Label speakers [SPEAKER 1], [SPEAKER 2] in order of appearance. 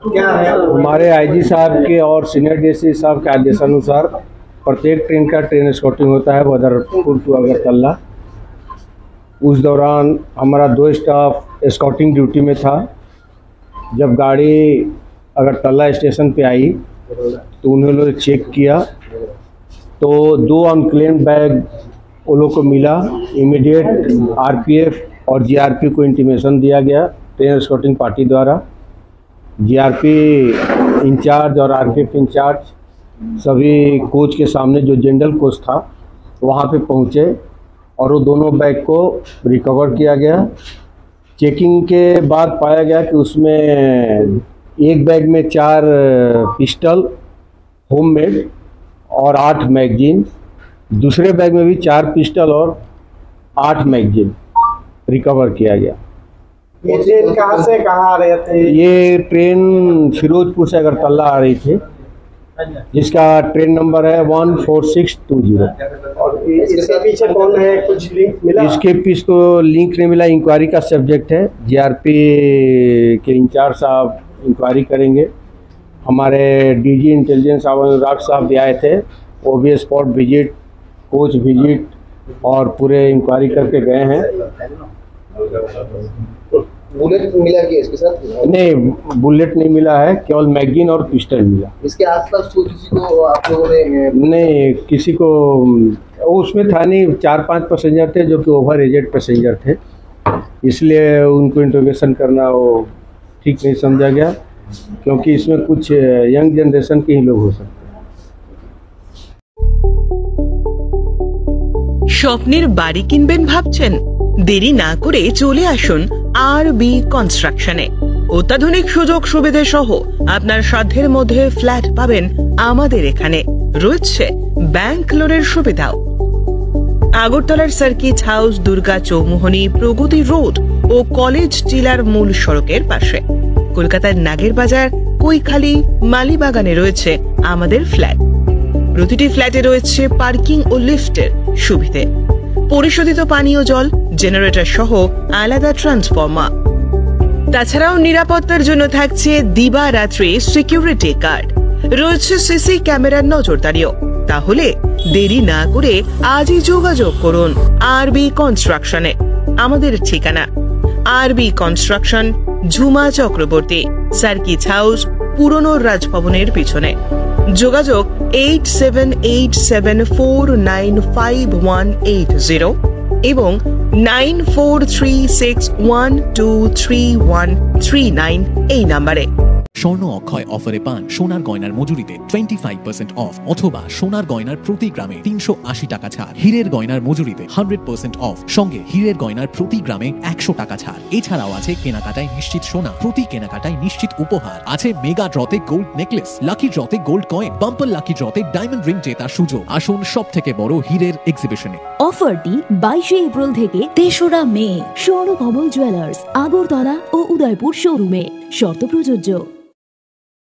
[SPEAKER 1] हमारे आईजी साहब के और सीनियर डीएसपी साहब के आदेशानुसार प्रत्येक ट्रेन का ट्रेन स्कॉटिंग होता है बदरपुर टू अगरतला। उस दौरान हमारा 2 स्टाफ स्कॉटिंग ड्यूटी में था। जब गाड़ी अगरतला स्टेशन पे आई तो उन्होंने चेक किया तो 2 अनक्लेम्ड बैग वो लोग को मिला। इमीडिएट आरपीएफ और जीआरपी को इंटीमेशन दिया गया ट्रेन स्कॉटिंग पार्टी द्वारा। जीआरपी इंचार्ज और आरपीएफ इंचार्ज सभी कोच के सामने जो जनरल कोच था वहाँ पे पहुँचे और वो दोनों बैग को रिकवर किया गया। चेकिंग के बाद पाया गया कि उसमें एक बैग में 4 पिस्टल होममेड और 8 मैगजीन, दूसरे बैग में भी 4 पिस्टल और 8 मैगजीन रिकवर किया गया।
[SPEAKER 2] ये ट्रेन कहाँ से कहाँ आ रहे थे?
[SPEAKER 1] ये ट्रेन फिरोजपुर से अगरतला आ रही थी जिसका ट्रेन नंबर है 14620।
[SPEAKER 2] और इसके पीछे कौन है, कुछ लिंक मिला?
[SPEAKER 1] इसके पीछे तो लिंक नहीं मिला, इंक्वायरी का सब्जेक्ट है। जीआरपी के इंचार्ज साहब इंक्वायरी करेंगे। हमारे डीजी इंटेलिजेंस अनुराग साहब भी आए थे, वो भी स्पॉट विजिट, कोच विजिट और पूरे इंक्वायरी करके गए हैं।
[SPEAKER 3] बुलेट मिला कि इसके साथ?
[SPEAKER 1] नहीं, बुलेट नहीं मिला है, केवल मैगजीन और पिस्टल मिला।
[SPEAKER 3] इसके आसपास किसी को आप लोगों ने?
[SPEAKER 1] नहीं, किसी को उसमें था नहीं। 4-5 पैसेंजर थे जो कि ओवर एजेड पैसेंजर थे, इसलिए उनको इंट्रोगेशन करना वो ठीक नहीं समझा गया, क्योंकि इसमें कुछ यंग जनरेशन के ही लोग हो सकते हैं।
[SPEAKER 4] স্বপ্নের বাড়ি কিনবেন ভাবছেন? দেরি না করে চলে আসুন আরবি কনস্ট্রাকশনে। অত্যাধুনিক সুযোগ সুবিধা সহ আপনার সাধ্যের মধ্যে ফ্ল্যাট পাবেন আমাদের এখানে। রয়েছে ব্যাংক লোনের সুবিধাও। আগরতলার সার্কিট হাউস, দুর্গা চৌমুহনী, প্রগতি রোড ও কলেজ টিলার মূল সড়কের পাশে। কলকাতার নাগের বাজার, কৈখালি, মালিবাগানে রয়েছে আমাদের ফ্ল্যাট। প্রতিটি ফ্ল্যাটে রয়েছে পার্কিং ও লিফটের সুবিধে, পরিশোধিত পানীয় জল, জেনারেটর সহ আলাদা ট্রান্সফরমার। তাছাড়াও নিরাপত্তার জন্য থাকছে দিবারাত্রি সিকিউরিটি গার্ড, রয়েছে সিসি ক্যামেরার নজরদারিও। তাহলে দেরি না করে আজই যোগাযোগ করুন আরবি কনস্ট্রাকশনে। আমাদের ঠিকানা আরবি construction, Jhuma Chakraborty, circuit house, পুরনো রাজভবনের পিছনে। যোগাযোগ 8787495180 এবং 9436123139 এই নাম্বারে।
[SPEAKER 5] স্বর্ণ অক্ষয় অফারে পান সোনার গয়নার মজুরিতে 25% অফ অথবা সোনার গয়নার প্রতি গ্রামে 380 টাকা ছাড়। হীরের গয়নার মজুরিতে 100% অফ, সঙ্গে হীরের গয়নার প্রতি গ্রামে 100 টাকা ছাড়। এছাড়াও আছে কেনাকাটায় নিশ্চিত সোনা, প্রতি কেনাকাটায় নিশ্চিত উপহার। আছে মেগা ড্রতে গোল্ড নেকলেস, লাকি ড্রতে গোল্ড কয়েন, বাম্পার লাকি ড্রতে ডায়মন্ড রিং জেতার সুযোগ। আসুন সব থেকে বড় হীরের এক্সিবিশনে।
[SPEAKER 6] অফারটি 22 এপ্রিল থেকে 3রা মে স্বর্ণকমল জুয়েলার্স, আগরতলা ও উদয়পুর শোরুমে। শর্ত প্রযোজ্য।